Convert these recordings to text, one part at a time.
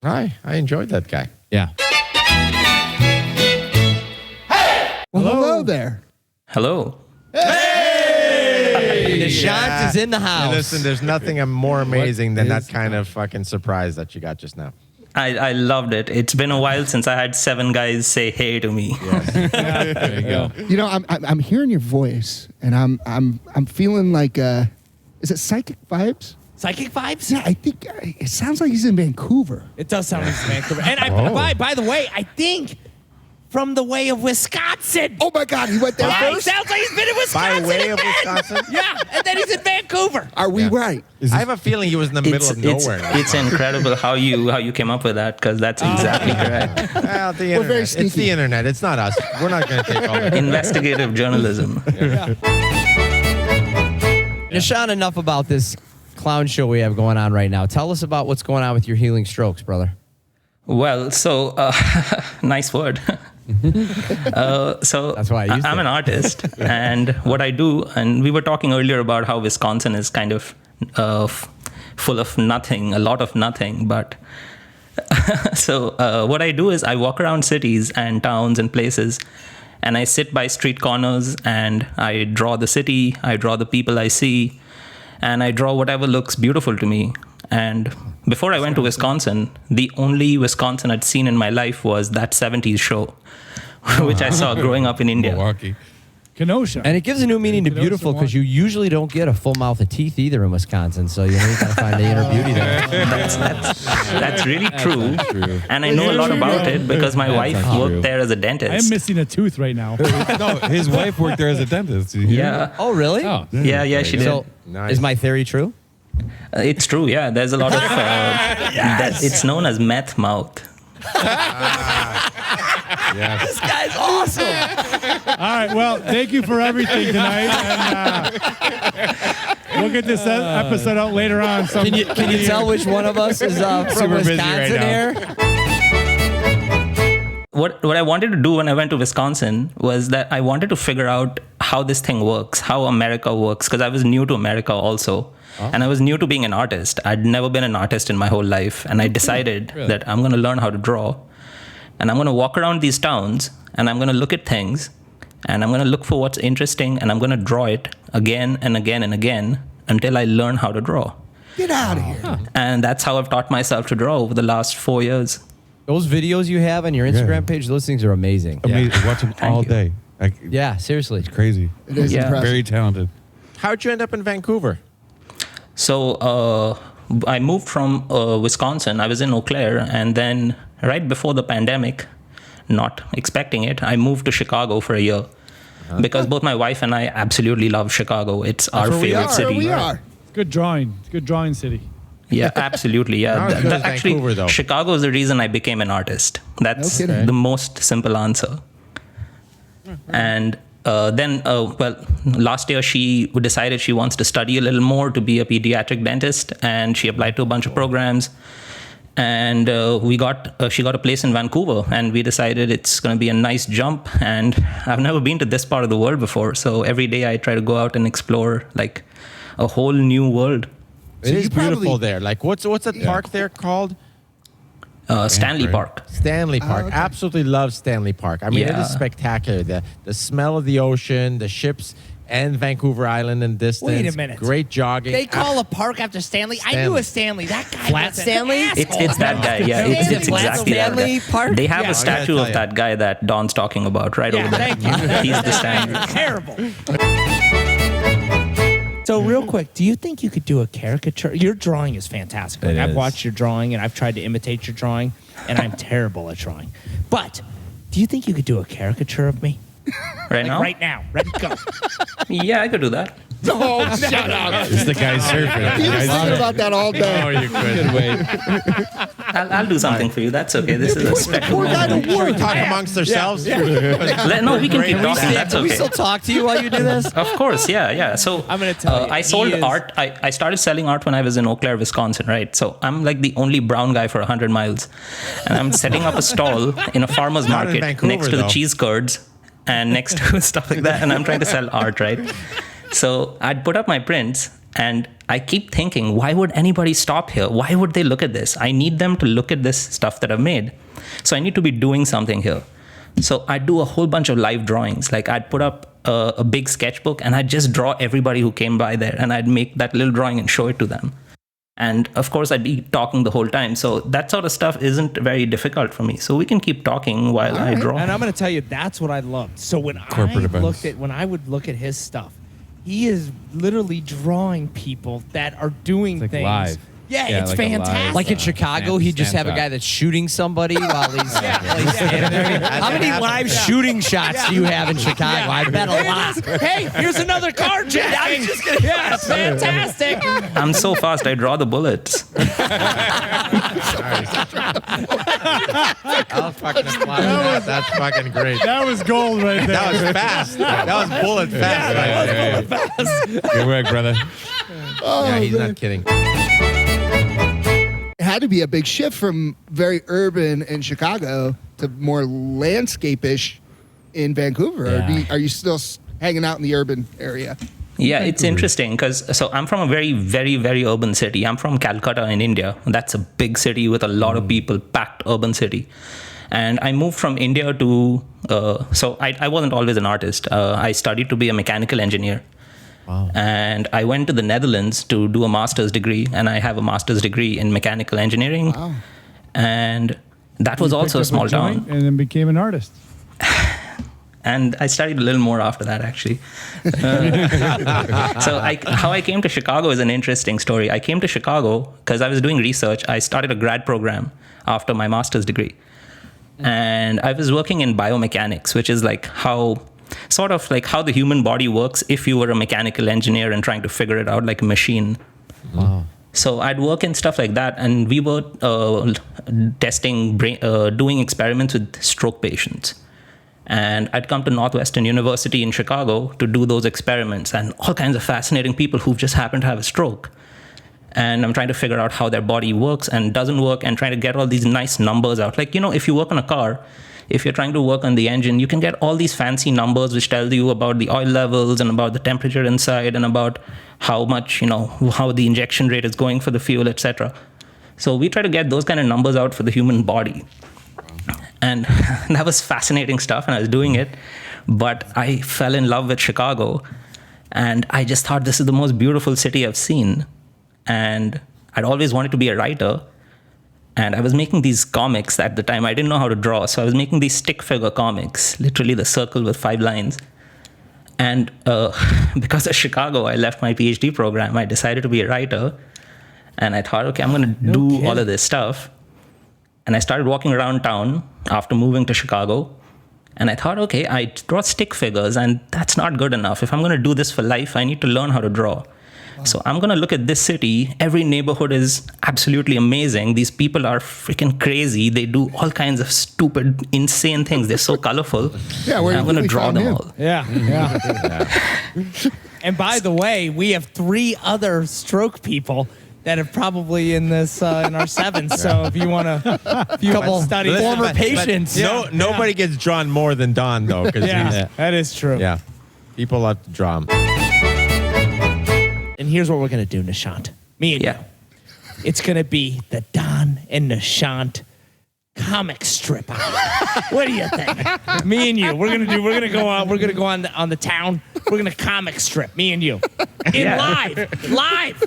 Hi, I enjoyed that guy. Yeah. Well, hello there. Hello. Hey! Nishant is in the house. Hey, listen, there's nothing more amazing than that kind of fucking surprise that you got just now. I loved it. It's been a while since I had 7 guys say hey to me. Yes. There you go. You know, I'm hearing your voice, and I'm feeling like is it psychic vibes? Psychic vibes? Yeah, I think it sounds like he's in Vancouver. It does sound like Vancouver. And by the way, I think from the way of Wisconsin. Oh my God, he went there Right? first. Sounds like he's been in Wisconsin. By way and of then- Wisconsin? Yeah, and then he's in Vancouver. Are we right? I have a feeling he was in the middle of nowhere. It's incredible how you came up with that, because that's exactly correct. Well, the We're internet. very It's sneaky. the internet. It's not us. We're not going to take all the Investigative journalism. Nishant, enough about this clown show we have going on right now. Tell us about what's going on with your healing strokes, brother. Well, so nice word. So That's why I used I'm it. an artist, and what I do, and we were talking earlier about how Wisconsin is kind of full of nothing, a lot of nothing. But so what I do is I walk around cities and towns and places, and I sit by street corners and I draw the city, I draw the people I see, and I draw whatever looks beautiful to me. And before I went to Wisconsin, the only Wisconsin I'd seen in my life was that 70s show, which I saw growing up in India. Milwaukee. Kenosha. And it gives a new meaning to beautiful because you usually don't get a full mouth of teeth either in Wisconsin. So you gotta find the inner beauty there. That's really true. And I know a lot about it because my wife worked there as a I'm dentist. missing a tooth right now. No, his wife worked there as a dentist. Did you hear Yeah. Oh, really? that? Oh, Yeah, she did. So Nice. is my theory true? It's true, yeah. There's a lot of... it's known as meth mouth. Yes. This guy's awesome. All right, well, thank you for everything tonight. And we'll get this episode out later on. Can you tell which one of us is from Super busy Wisconsin right now. here? What I wanted to do when I went to Wisconsin was that I wanted to figure out how this thing works, how America works, because I was new to America also. And I was new to being an artist. I'd never been an artist in my whole life. And I decided that I'm going to learn how to draw. And I'm going to walk around these towns and I'm going to look at things and I'm going to look for what's interesting and I'm going to draw it again and again and again until I learn how to draw. Get out of here. And that's how I've taught myself to draw over the last 4 years. Those videos you have on your Instagram page, those things are amazing. Amazing. Watch him all you. day. Like, Yeah, seriously. it's crazy. It is Yeah. impressive. Very talented. How'd you end up in Vancouver? So I moved from Wisconsin. I was in Eau Claire. And then right before the pandemic, not expecting it, I moved to Chicago for a year. Because both my wife and I absolutely love Chicago. It's our Where we favorite are. city. Where we are. Good drawing. Good drawing city. Yeah, absolutely. Yeah, Not as good as Vancouver, though. Chicago is the reason I became an artist. That's No kidding. the most simple answer. And then, last year she decided she wants to study a little more to be a pediatric dentist, and she applied to a bunch of programs. And she got a place in Vancouver, and we decided it's going to be a nice jump. And I've never been to this part of the world before, so every day I try to go out and explore like a whole new world. It is you probably- beautiful there. Like, what's that park there called? Stanley Park. Stanley Park. okay. Absolutely love Stanley Park. I mean, it Yeah. is spectacular. The smell of the ocean, the ships, and Vancouver Island in distance. Wait a minute. Great jogging. They call a park after Stanley. I knew a Stanley. That guy Flat was an Stanley? asshole. It's that guy, yeah. Is it It's Flat exactly that Stanley guy. Park? They have Yeah, a statue tell of you. that guy that Don's talking about right Yeah, over there. thank you. He's the Stanley. Terrible. So real quick, do you think you could do a caricature? Your drawing is fantastic. Like, It I've is. watched your drawing and I've tried to imitate your drawing, and I'm terrible at drawing. But do you think you could do a caricature of me? Right Like now? right now. Ready, go. Yeah, I could do that. Oh, shut up. It's the guy surfing. He was thinking about that all day. you could. I'll do something for you. That's okay. This is a special Poor guy moment. to work. Talk amongst ourselves. No, we can keep talking. That's Can we okay. still talk to you while you do this? Of course, yeah. So I'm gonna tell you, I sold he is- art. I started selling art when I was in Eau Claire, Wisconsin, right? So I'm like the only brown guy for 100 miles. And I'm setting up a stall in a farmer's Not in market Vancouver, next to the though. cheese curds and next to stuff like that. And I'm trying to sell art, right? So I'd put up my prints And I keep thinking, why would anybody stop here? Why would they look at this? I need them to look at this stuff that I've made. So I need to be doing something here. So I'd do a whole bunch of live drawings. Like I'd put up a big sketchbook and I'd just draw everybody who came by there, and I'd make that little drawing and show it to them. And of course, I'd be talking the whole time. So that sort of stuff isn't very difficult for me. So we can keep talking while I draw. And I'm going to tell you, that's what I loved. So when when I would look at his stuff, he is literally drawing people that are doing like things. live. Yeah, Yeah, it's like a live, fantastic. Like in Chicago, he'd just have a stand-up. guy that's shooting somebody while he's standing there. How many live shooting shots do you have in Chicago? I bet a lot. Hey, here's another carjacking. Yeah, it's fantastic. I'm so fast, I draw the bullets. That's fucking great. That was gold right there. That was fast. That was bullet fast. right there. Good work, brother. Yeah, he's not kidding. It had to be a big shift from very urban in Chicago to more landscape-ish in Vancouver. Yeah. Are you still hanging out in the urban area? Yeah, it's interesting because so I'm from a very, very, very urban city. I'm from Calcutta in India. That's a big city with a lot of people, packed urban city. And I moved from India to, so I wasn't always an artist. I studied to be a mechanical engineer. Wow. And I went to the Netherlands to do a master's degree, and I have a master's degree in mechanical engineering. Wow. And that was also a Picked up small joint town. and then became an artist. And I studied a little more after that, actually. So how I came to Chicago is an interesting story. I came to Chicago because I was doing research. I started a grad program after my master's degree. And I was working in biomechanics, which is like how the human body works if you were a mechanical engineer and trying to figure it out like a machine. Wow. So I'd work in stuff like that, and we were doing experiments with stroke patients. And I'd come to Northwestern University in Chicago to do those experiments, and all kinds of fascinating people who've just happened to have a stroke. And I'm trying to figure out how their body works and doesn't work, and trying to get all these nice numbers out. Like, if you work on a car, if you're trying to work on the engine, you can get all these fancy numbers which tell you about the oil levels and about the temperature inside and about how much, how the injection rate is going for the fuel, etc. So we try to get those kind of numbers out for the human body. And that was fascinating stuff, and I was doing it. But I fell in love with Chicago, and I just thought this is the most beautiful city I've seen. And I'd always wanted to be a writer. And I was making these comics at the time. I didn't know how to draw, so I was making these stick figure comics, literally the circle with 5 lines. And because of Chicago, I left my PhD program. I decided to be a writer. And I thought, okay, I'm going to do all of this stuff. And I started walking around town after moving to Chicago. And I thought, okay, I draw stick figures, and that's not good enough. If I'm going to do this for life, I need to learn how to draw. Wow. So I'm going to look at this city. Every neighborhood is absolutely amazing. These people are freaking crazy. They do all kinds of stupid, insane things. They're so colorful. Yeah, I'm going to draw them all. Yeah. And by the way, we have 3 other stroke people that are probably in this in our 7th. So if you want to study former patients. Nobody gets drawn more than Don, though. That is true. Yeah. People love to draw him. And here's what we're going to do, Nishant. Me and you. It's going to be the Don and Nishant comic strip hour. What do you think? Me and you. We're going to go on the town. We're going to comic strip. Me and you. Live.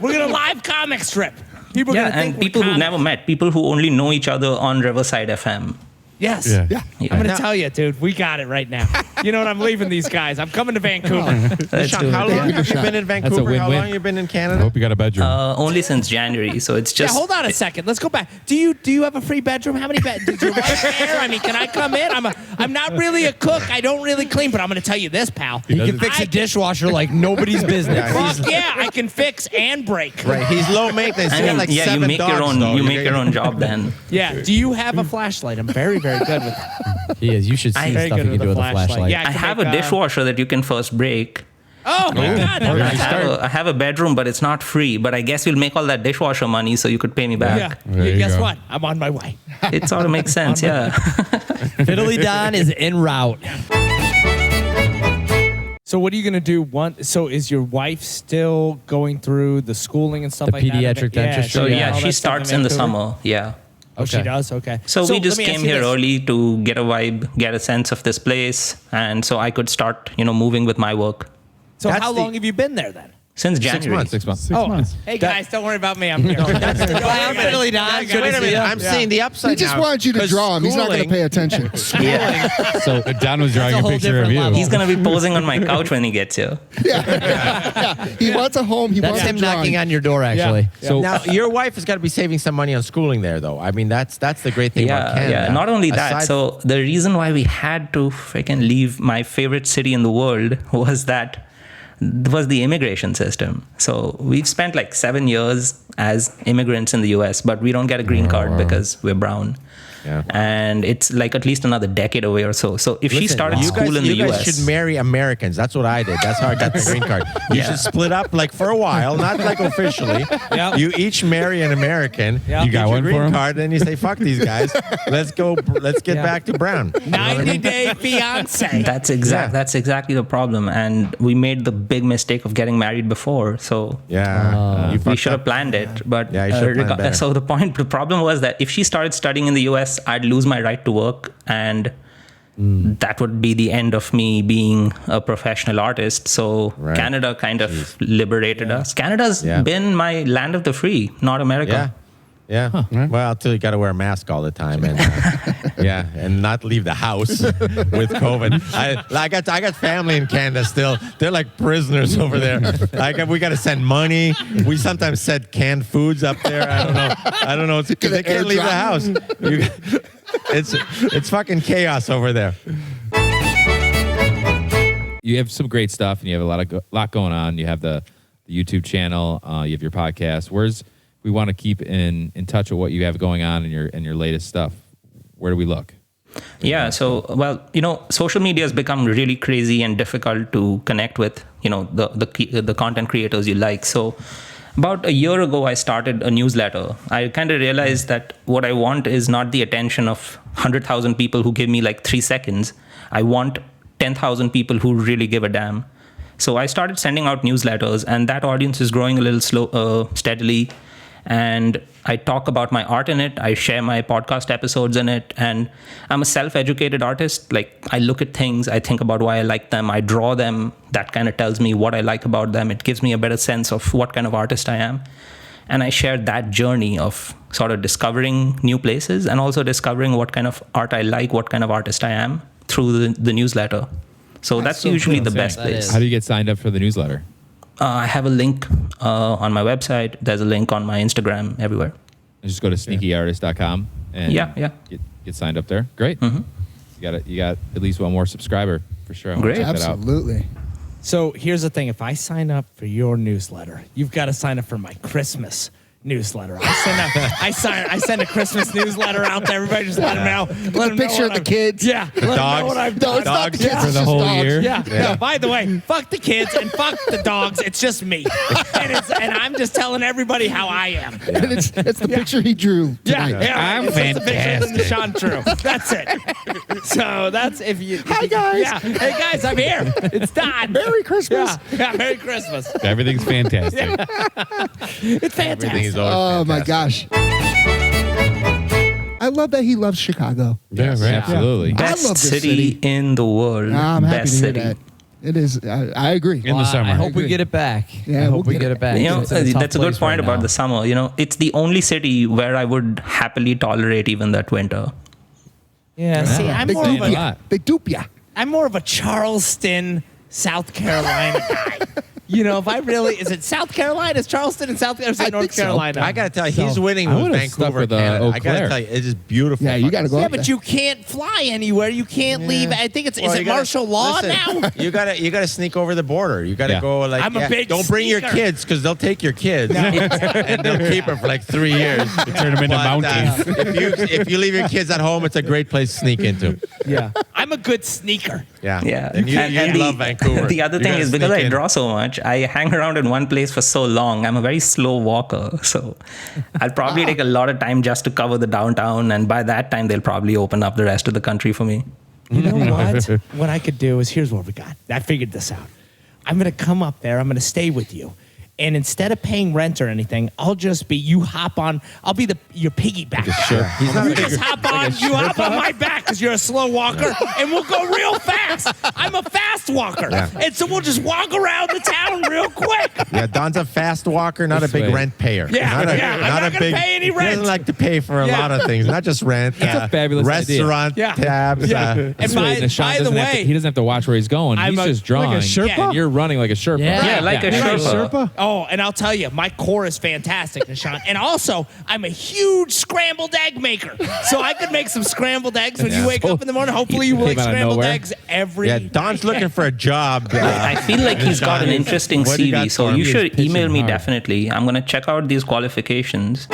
We're going to live comic strip. People are going to think and people who never met, people who only know each other on Riverside FM. Yes. Yeah. I'm going to tell you, dude, we got it right now. You know what? I'm leaving these guys. I'm coming to Vancouver. Sean, how long have you been in Vancouver? win-win. How long have you been in I Canada? hope you got a bedroom. Only since January, so it's just... Yeah, hold on a second. Let's go back. Do you have a free bedroom? How many bedrooms? Does your wife care? I mean, can I come in? I'm not really a cook. I don't really clean, but I'm going to tell you this, pal. He can fix a dishwasher like nobody's business. Fuck yeah, I can fix and break. Right. He's low maintenance. I You mean, have like you 7 make dogs, your own. though. You make your own job then. Yeah. Do you have a flashlight? I'm very, very good with it. He is. You should see Very stuff good you can with do a with a flashlight. flashlight. Yeah. I can have make, a dishwasher that you can first break. Oh my God. I have a bedroom, but it's not free. But I guess you'll make all that dishwasher money, so you could pay me back. Yeah. There you Guess go. what? I'm on my way. It sort of makes sense, yeah. Fiddly Don is en route. So what are you going to do? So is your wife still going through the schooling and stuff The like that? pediatric dentistry? So Yeah, yeah, all she that stuff starts in the Vancouver? summer. Yeah. Oh, she Okay. does? Okay. So we just let me ask came you here this. early to get a vibe, get a sense of this place, and so I could start, moving with my work So That's how the- long have you been there then? since January. 6 months. 6 months. Hey guys, don't worry about me. I'm here. I'm Fiddly Don. Good Wait to a see minute. ya. I'm seeing the upside He just now, wanted you to 'cause draw him. He's not going to schooling- pay attention. So Don was drawing a a whole picture of different you. level. He's gonna be posing on my couch when he gets here. He wants a home. He That's wants him a drawing. knocking on your door, actually. So Now, your wife has got to be saving some money on schooling there, though. I mean, that's the great thing about Canada. Yeah. Not only that, Aside- so the reason why we had to freaking leave my favorite city in the world was the immigration system. So we've spent like 7 years as immigrants in the US, but we don't get a green card because we're brown. Yeah. And it's like at least another decade away or so. So if she Listen, started school in the you guys US, should marry Americans. That's what I did. That's how I got the green card. You should split up like for a while, not like officially. Yep. You each marry an American. Yeah. You got get your one green for him? card, then you say, "Fuck these guys. Let's go. Let's get Yeah. back to brown." 90-day fiance. that's Yeah. that's exactly the problem. And we made the big mistake of getting married before. So Yeah, you we fucked should have up. planned it, but Yeah, you should have planned better. so the problem was that if she started studying in the US, I'd lose my right to work, and that would be the end of me being a professional artist. So Right. Canada kind of liberated us. Canada's Yeah. been my land of the free, not America. Yeah. Well, until you got to wear a mask all the time, and and not leave the house with COVID. I got family in Canada still. They're like prisoners over there. We got to send money. We sometimes send canned foods up there. I don't know. It's because they can't leave the house. It's fucking chaos over there. you have some great stuff, and you have a lot going on. You have the YouTube channel. You have your podcast. We want to keep in touch with what you have going on in your latest stuff. Where do we look? Yeah. So, social media has become really crazy and difficult to connect with, the content creators you like. So about a year ago, I started a newsletter. I kind of realized that what I want is not the attention of 100,000 people who give me like 3 seconds. I want 10,000 people who really give a damn. So I started sending out newsletters, and that audience is growing a little steadily. And I talk about my art in it. I share my podcast episodes in it. And I'm a self-educated artist. Like, I look at things, I think about why I like them, I draw them. That kind of tells me what I like about them. It gives me a better sense of what kind of artist I am. And I share that journey of sort of discovering new places and also discovering what kind of art I like, what kind of artist I am through the newsletter. So that's so usually cool. the best That place. is. How do you get signed up for the newsletter? I have a link on my website. There's a link on my Instagram, everywhere. Just go to sneakyartist.com and Yeah. get signed up there. Great. You got at least one more subscriber for sure. I wanna Great. check that out. Absolutely. So here's the thing. If I sign up for your newsletter, you've got to sign up for my Christmas newsletter. I send a Christmas newsletter out to everybody. Just let them know. Let them Picture know of what the kids. Yeah. Let them know dogs. what I've No, done. it's not the Dogs kids. for it's the just whole dogs. year? Yeah. Yeah. No, by the way, fuck the kids and fuck the dogs. It's just me. And I'm just telling everybody how I am. And it's the picture he drew Yeah, tonight. yeah. I'm It's just a picture of fantastic. Sean True. That's it. So that's if you. Hi, guys. Yeah. Hey guys, I'm here. It's Don. Merry Christmas. Yeah. Merry Christmas. Everything's fantastic. It's fantastic. Everything is always Oh my fantastic. gosh. I love that he loves Chicago. Yeah, right. Absolutely. I Best love this city city. in the world. I'm happy Best to hear city. that. It is. I agree. In the summer. I hope we agree. get it back. Yeah, I hope we'll we get get it. it back. That's a good point about the summer. It's the only city where I would happily tolerate even that winter. Yeah. See, I'm They more of dupe a a ya. lot. They dupe ya. I'm more of a Charleston, South Carolina guy. If I really is it South Carolina? Is Charleston in South Carolina? Or is I it North think so. Carolina? I gotta tell you, he's winning I with would've stuck Vancouver, with, Canada. Eau I gotta Claire. tell you, it is beautiful. Yeah, you got to go. Yeah, up but there. you can't fly anywhere. You can't leave. I think it's is it martial law now? You gotta sneak over the border. You gotta Yeah. go like. I'm a big Don't bring your sneaker. kids because they'll take your kids and they'll keep them for like 3 years. Turn them into mountains. If you leave your kids at home, it's a great place to sneak into. Yeah. I'm a good sneaker. Yeah, Yeah. And you love Vancouver. The other You're thing gonna is because sneak I in. draw so much, I hang around in one place for so long. I'm a very slow walker. So I'll probably take a lot of time just to cover the downtown. And by that time, they'll probably open up the rest of the country for me. You know what? What I could do is here's what we got. I figured this out. I'm going to come up there. I'm going to stay with you. And instead of paying rent or anything, I'll just be, you hop on, I'll be your piggyback. Sure. He's not You just hop on, you hop on my back because you're a slow walker, and we'll go real fast. I'm a fast walker. Yeah. And so we'll just walk around the town real quick. Yeah, Don's a fast walker, not a big way. rent payer. Yeah, not I'm not gonna pay any He rent. doesn't like to pay for a Yeah. lot of things, not just rent. That's a fabulous idea. restaurant Yeah. tabs. Yeah. That's And right. Nishan by the doesn't have to- way, he doesn't have to watch where he's going. I'm He's a- just drawing. like a Sherpa? And you're running like a Sherpa. Yeah. Yeah, like a Sherpa. oh, and I'll tell you, my core is fantastic, Nishan. And also, I'm a huge scrambled egg maker. So I could make some scrambled eggs when you wake up in the morning. Hopefully you Came like out of scrambled nowhere. eggs every Yeah, Don's looking for a job. I feel like he's got an interesting What do you CV, got so for him? you He's should email pitching me hard. definitely. I'm going to check out these qualifications.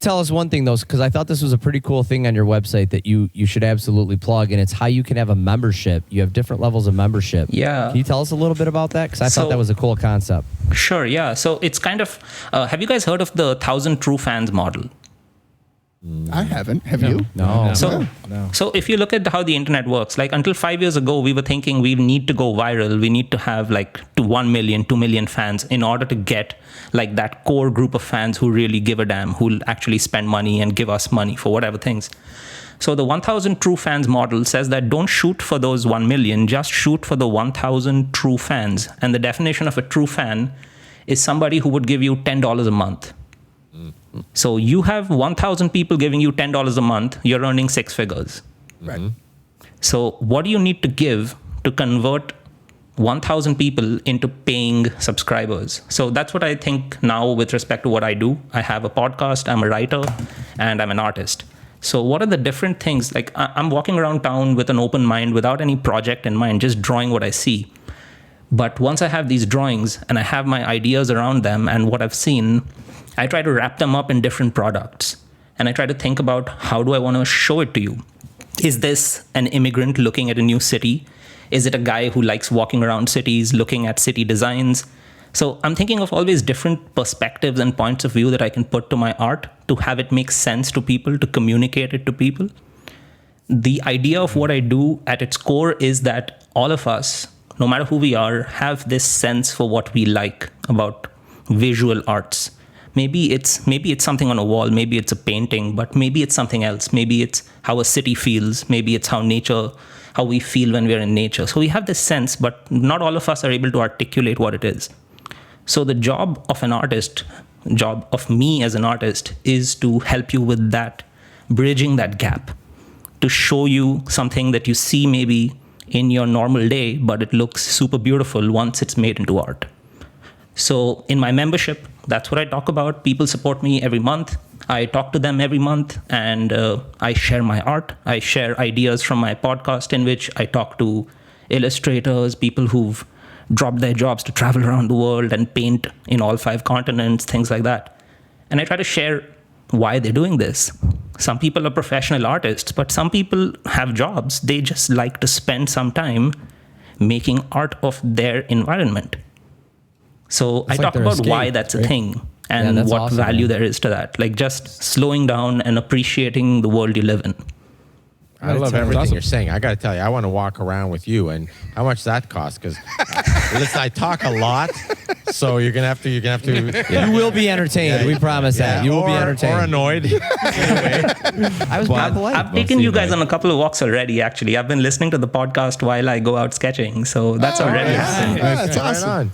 Tell us one thing, though, because I thought this was a pretty cool thing on your website that you should absolutely plug, and it's how you can have a membership. You have different levels of membership. Yeah. Can you tell us a little bit about that? Because I thought So- that was a cool concept. Sure, yeah. So it's kind of, have you guys heard of the 1,000 True Fans model? I haven't. Have you? No. So if you look at how the internet works, like until 5 years ago, we were thinking we need to go viral. We need to have like 1 million, 2 million fans in order to get like that core group of fans who really give a damn, who'll actually spend money and give us money for whatever things. So the 1,000 True Fans model says that don't shoot for those 1 million, just shoot for the 1,000 true fans. And the definition of a true fan is somebody who would give you $10 a month. So you have 1,000 people giving you $10 a month, you're earning 6 figures. Right. So what do you need to give to convert 1,000 people into paying subscribers? So that's what I think now with respect to what I do. I have a podcast, I'm a writer, and I'm an artist. So what are the different things? Like I'm walking around town with an open mind, without any project in mind, just drawing what I see. But once I have these drawings and I have my ideas around them and what I've seen, I try to wrap them up in different products. And I try to think about, how do I want to show it to you? Is this an immigrant looking at a new city? Is it a guy who likes walking around cities, looking at city designs? So I'm thinking of always different perspectives and points of view that I can put to my art to have it make sense to people, to communicate it to people. The idea of what I do at its core is that all of us, no matter who we are, have this sense for what we like about visual arts. Maybe it's something on a wall, maybe it's a painting, but maybe it's something else. Maybe it's how a city feels, maybe it's how we feel when we're in nature. So we have this sense, but not all of us are able to articulate what it is. So the job of an artist, job of me as an artist, is to help you with that, bridging that gap, to show you something that you see maybe in your normal day, but it looks super beautiful once it's made into art. So in my membership, that's what I talk about. People support me every month. I talk to them every month, and I share my art. I share ideas from my podcast, in which I talk to illustrators, people who've dropped their jobs to travel around the world and paint in all 5 continents, things like that. And I try to share why they're doing this. Some people are professional artists, but some people have jobs. They just like to spend some time making art of their environment. So I like talk their about escape, why that's a right? thing and that's what awesome, value man. there is to that. Like just slowing down and appreciating the world you live in. I love Sounds everything awesome. you're saying. I got to tell you, I want to walk around with you. And how much that cost? Because listen, I talk a lot, so you're gonna have to. You will be entertained. We promise that. You will be entertained. or annoyed. I was being polite. I've taken you guys on a couple of walks already, actually. I've been listening to the podcast while I go out sketching. So that's already happening. Yeah, that's Right awesome. on.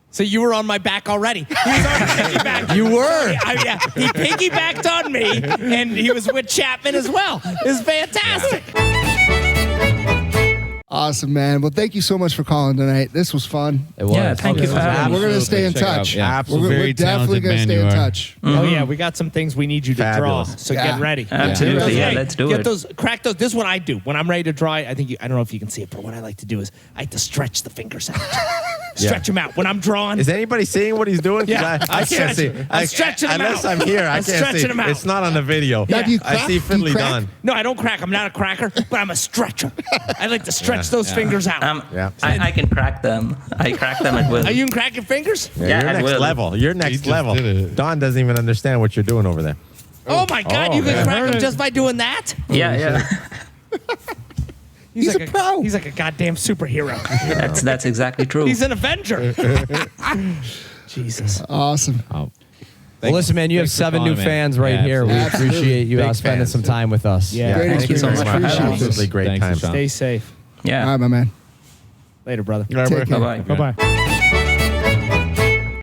So you were on my back already. He was already piggybacked. You were. Yeah, he piggybacked on me, and he was with Chapman as well. It was fantastic. Awesome, man. Well, thank you so much for calling tonight. This was fun. It was. Yeah, thank you for having me. We're going to stay in Check it out. touch. Yeah. Absolutely. We're Very definitely talented going to man stay you in are. touch. Oh yeah, we got some things we need you to Fabulous. draw. So Yeah. get ready. Absolutely. Yeah, let's do Get it. those, crack those. This is what I do when I'm ready to draw. I don't know if you can see it, but what I like to do is I like to stretch the fingers out. Stretch them out when I'm drawing. Is anybody seeing what he's doing? 'Cause Yeah, I I'm can't see. stretching. I'm stretching them unless out. I'm here, I I'm can't see. stretching them out. It's not on the video. Now, do you I crack? see Do you Fiddly crack? Don. No, I don't crack. I'm not a cracker, but I'm a stretcher. I like to stretch those fingers out. Yeah. I can crack them. I crack them at will. Are you can crack your fingers? Yeah, Yeah, you're I next will. level. You're next just level. did it. Don doesn't even understand what you're doing over there. Oh my God, Oh, you can man. crack Heard them it. just by doing that? Yeah. He's a pro. He's like a goddamn superhero. That's exactly true. He's an Avenger. Jesus. Awesome. Oh. Well, listen, man, you have Thanks for 7 calling, new man. fans right Yeah, here. We absolutely. appreciate you Big spending fans. some time with us. Yeah. Great Thank you so much experience. for having me. Appreciate it. Absolutely great Thanks, time. Sean. Stay safe. Yeah. All right, my man. Later, brother. Take care. Bye-bye. Bye bye.